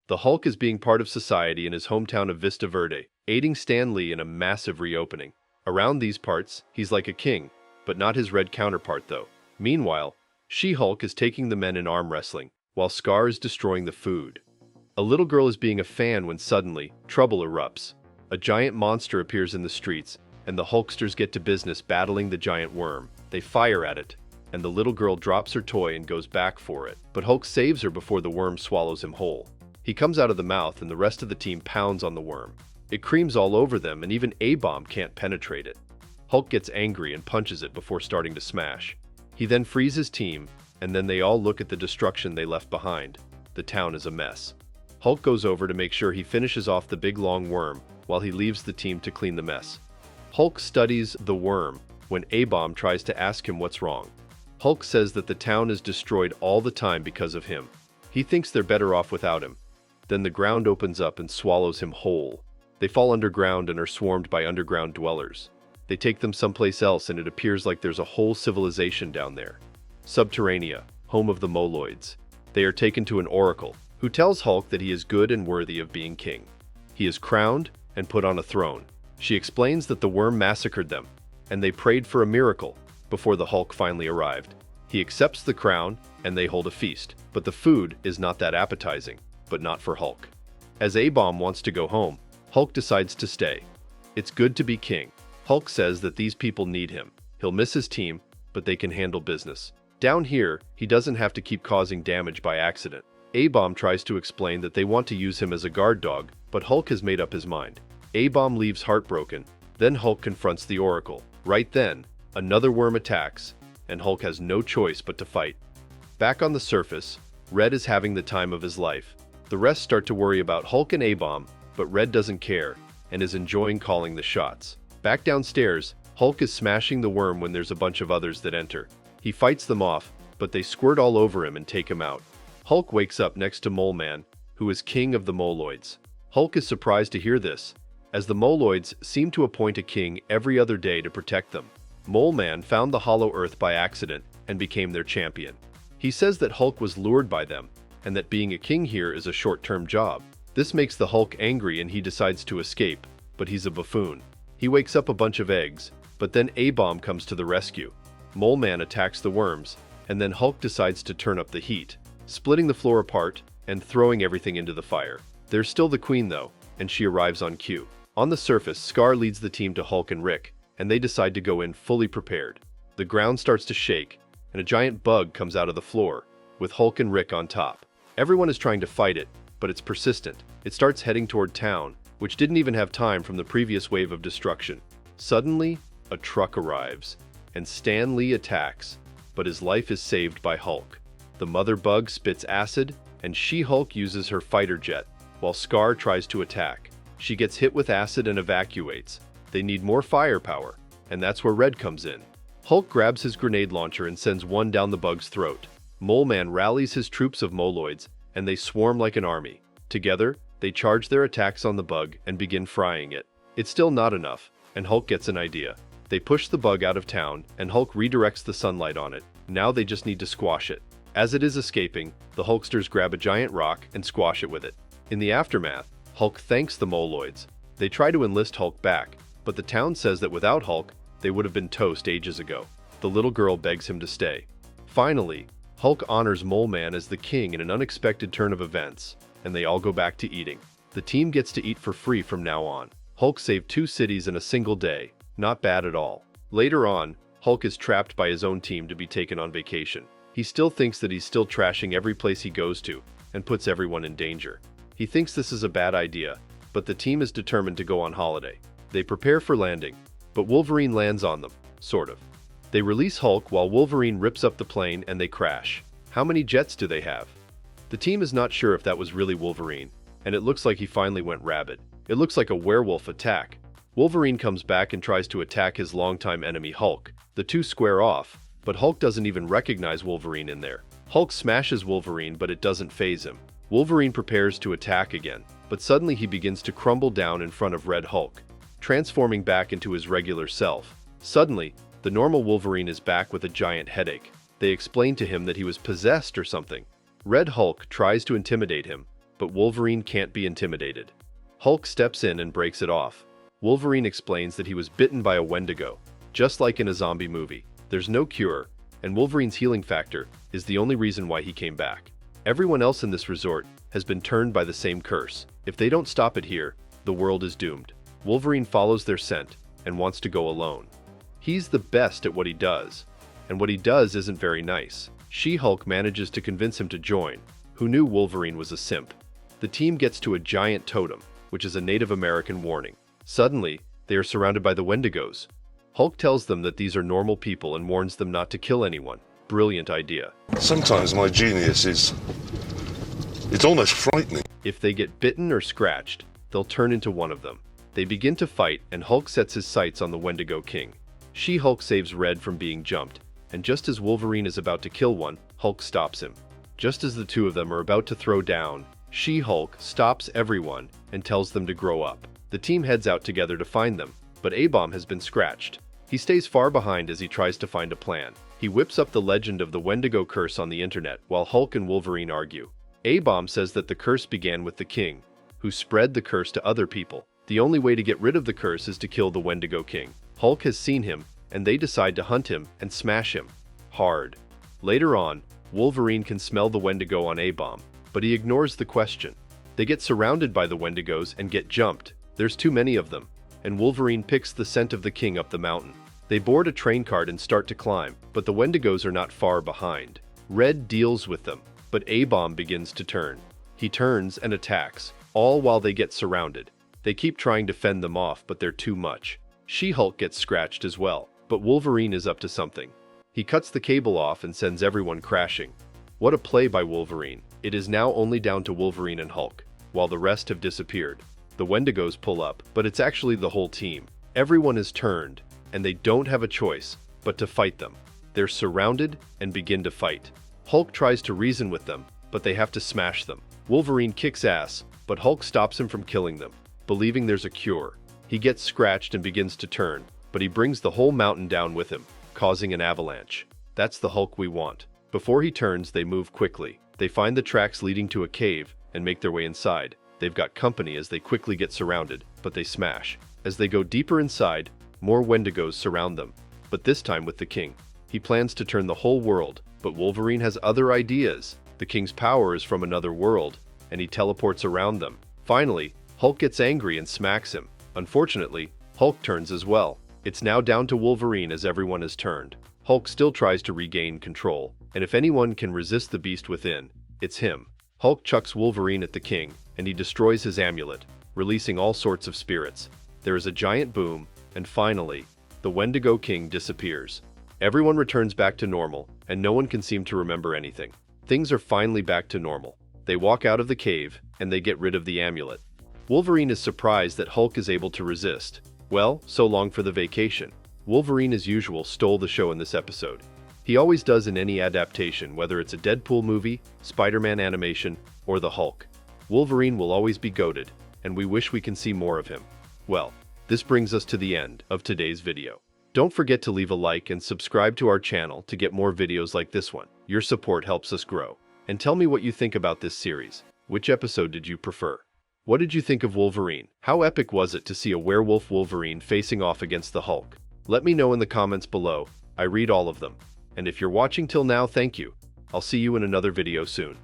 The Hulk is being part of society in his hometown of Vista Verde, aiding Stan Lee in a massive reopening. Around these parts, he's like a king, but not his red counterpart though. Meanwhile, She-Hulk is taking the men in arm wrestling, while Skaar is destroying the food. A little girl is being a fan when suddenly, trouble erupts. A giant monster appears in the streets, and the Hulksters get to business battling the giant worm. They fire at it, and the little girl drops her toy and goes back for it. But Hulk saves her before the worm swallows him whole. He comes out of the mouth and the rest of the team pounds on the worm. It creams all over them and even A-bomb can't penetrate it. Hulk gets angry and punches it before starting to smash. He then frees his team, and then they all look at the destruction they left behind. The town is a mess. Hulk goes over to make sure he finishes off the big long worm while he leaves the team to clean the mess. Hulk studies the worm when A-bomb tries to ask him what's wrong. Hulk says that the town is destroyed all the time because of him. He thinks they're better off without him. Then the ground opens up and swallows him whole. They fall underground and are swarmed by underground dwellers. They take them someplace else and it appears like there's a whole civilization down there. Subterranea, home of the Moloids. They are taken to an oracle, who tells Hulk that he is good and worthy of being king. He is crowned and put on a throne. She explains that the worm massacred them, and they prayed for a miracle before the Hulk finally arrived. He accepts the crown, and they hold a feast. But the food is not that appetizing, but not for Hulk. As A-bomb wants to go home, Hulk decides to stay. It's good to be king. Hulk says that these people need him. He'll miss his team, but they can handle business. Down here, he doesn't have to keep causing damage by accident. A-bomb tries to explain that they want to use him as a guard dog, but Hulk has made up his mind. A-bomb leaves heartbroken. Then Hulk confronts the oracle. Right then, another worm attacks, and Hulk has no choice but to fight. Back on the surface, Red is having the time of his life. The rest start to worry about Hulk and A-bomb, but Red doesn't care and is enjoying calling the shots. Back downstairs, Hulk is smashing the worm when there's a bunch of others that enter. He fights them off, but they squirt all over him and take him out. Hulk wakes up next to Mole Man, who is king of the Moloids. Hulk is surprised to hear this, as the Moloids seem to appoint a king every other day to protect them. Mole Man found the Hollow Earth by accident and became their champion. He says that Hulk was lured by them, and that being a king here is a short-term job. This makes the Hulk angry and he decides to escape, but he's a buffoon. He wakes up a bunch of eggs, but then A-bomb comes to the rescue. Mole Man attacks the worms, and then Hulk decides to turn up the heat, splitting the floor apart and throwing everything into the fire. There's still the Queen though, and she arrives on cue. On the surface, Skaar leads the team to Hulk and Rick, and they decide to go in fully prepared. The ground starts to shake, and a giant bug comes out of the floor, with Hulk and Rick on top. Everyone is trying to fight it, but it's persistent. It starts heading toward town, which didn't even have time from the previous wave of destruction. Suddenly, a truck arrives, and Stan Lee attacks, but his life is saved by Hulk. The mother bug spits acid, and She-Hulk uses her fighter jet, while Skaar tries to attack. She gets hit with acid and evacuates. They need more firepower, and that's where Red comes in. Hulk grabs his grenade launcher and sends one down the bug's throat. Mole Man rallies his troops of Moloids, and they swarm like an army. Together, they charge their attacks on the bug and begin frying it. It's still not enough, and Hulk gets an idea. They push the bug out of town, and Hulk redirects the sunlight on it. Now they just need to squash it. As it is escaping, the Hulksters grab a giant rock and squash it with it. In the aftermath, Hulk thanks the Moloids. They try to enlist Hulk back, but the town says that without Hulk, they would have been toast ages ago. The little girl begs him to stay. Finally, Hulk honors Mole Man as the king in an unexpected turn of events, and they all go back to eating. The team gets to eat for free from now on. Hulk saved 2 cities in a single day. Not bad at all. Later on, Hulk is trapped by his own team to be taken on vacation. He still thinks that he's still trashing every place he goes to, and puts everyone in danger. He thinks this is a bad idea, but the team is determined to go on holiday. They prepare for landing, but Wolverine lands on them, sort of. They release Hulk while Wolverine rips up the plane and they crash. How many jets do they have? The team is not sure if that was really Wolverine, and it looks like he finally went rabid. It looks like a werewolf attack. Wolverine comes back and tries to attack his longtime enemy Hulk. The two square off, but Hulk doesn't even recognize Wolverine in there. Hulk smashes Wolverine, but it doesn't faze him. Wolverine prepares to attack again, but suddenly he begins to crumble down in front of Red Hulk, transforming back into his regular self. Suddenly, the normal Wolverine is back with a giant headache. They explain to him that he was possessed or something. Red Hulk tries to intimidate him, but Wolverine can't be intimidated. Hulk steps in and breaks it off. Wolverine explains that he was bitten by a Wendigo. Just like in a zombie movie, there's no cure, and Wolverine's healing factor is the only reason why he came back. Everyone else in this resort has been turned by the same curse. If they don't stop it here, the world is doomed. Wolverine follows their scent and wants to go alone. He's the best at what he does, and what he does isn't very nice. She-Hulk manages to convince him to join. Who knew Wolverine was a simp? The team gets to a giant totem, which is a Native American warning. Suddenly, they are surrounded by the Wendigos. Hulk tells them that these are normal people and warns them not to kill anyone. Brilliant idea. Sometimes my genius is... it's almost frightening. If they get bitten or scratched, they'll turn into one of them. They begin to fight, and Hulk sets his sights on the Wendigo King. She-Hulk saves Red from being jumped, and just as Wolverine is about to kill one, Hulk stops him. Just as the two of them are about to throw down, She-Hulk stops everyone and tells them to grow up. The team heads out together to find them, but A-Bomb has been scratched. He stays far behind as he tries to find a plan. He whips up the legend of the Wendigo curse on the internet while Hulk and Wolverine argue. A-Bomb says that the curse began with the king, who spread the curse to other people. The only way to get rid of the curse is to kill the Wendigo King. Hulk has seen him, and they decide to hunt him and smash him hard. Later on, Wolverine can smell the Wendigo on A-Bomb, but he ignores the question. They get surrounded by the Wendigos and get jumped. There's too many of them, and Wolverine picks the scent of the king up the mountain. They board a train cart and start to climb, but the Wendigos are not far behind. Red deals with them, but A-Bomb begins to turn. He turns and attacks, all while they get surrounded. They keep trying to fend them off, but they're too much. She-Hulk gets scratched as well, but Wolverine is up to something. He cuts the cable off and sends everyone crashing. What a play by Wolverine. It is now only down to Wolverine and Hulk, while the rest have disappeared. The Wendigos pull up, but it's actually the whole team. Everyone is turned, and they don't have a choice but to fight them. They're surrounded and begin to fight. Hulk tries to reason with them, but they have to smash them. Wolverine kicks ass, but Hulk stops him from killing them, believing there's a cure. He gets scratched and begins to turn, but he brings the whole mountain down with him, causing an avalanche. That's the Hulk we want. Before he turns, they move quickly. They find the tracks leading to a cave and make their way inside. They've got company as they quickly get surrounded, but they smash. As they go deeper inside, more Wendigos surround them, but this time with the king. He plans to turn the whole world, but Wolverine has other ideas. The king's power is from another world, and he teleports around them. Finally, Hulk gets angry and smacks him. Unfortunately, Hulk turns as well. It's now down to Wolverine as everyone is turned. Hulk still tries to regain control, and if anyone can resist the beast within, it's him. Hulk chucks Wolverine at the king, and he destroys his amulet, releasing all sorts of spirits. There is a giant boom, and finally, the Wendigo King disappears. Everyone returns back to normal, and no one can seem to remember anything. Things are finally back to normal. They walk out of the cave, and they get rid of the amulet. Wolverine is surprised that Hulk is able to resist. Well, so long for the vacation. Wolverine, as usual, stole the show in this episode. He always does in any adaptation, whether it's a Deadpool movie, Spider-Man animation, or the Hulk. Wolverine will always be goated, and we wish we can see more of him. Well, this brings us to the end of today's video. Don't forget to leave a like and subscribe to our channel to get more videos like this one. Your support helps us grow. And tell me what you think about this series. Which episode did you prefer? What did you think of Wolverine? How epic was it to see a werewolf Wolverine facing off against the Hulk? Let me know in the comments below. I read all of them. And if you're watching till now, thank you. I'll see you in another video soon.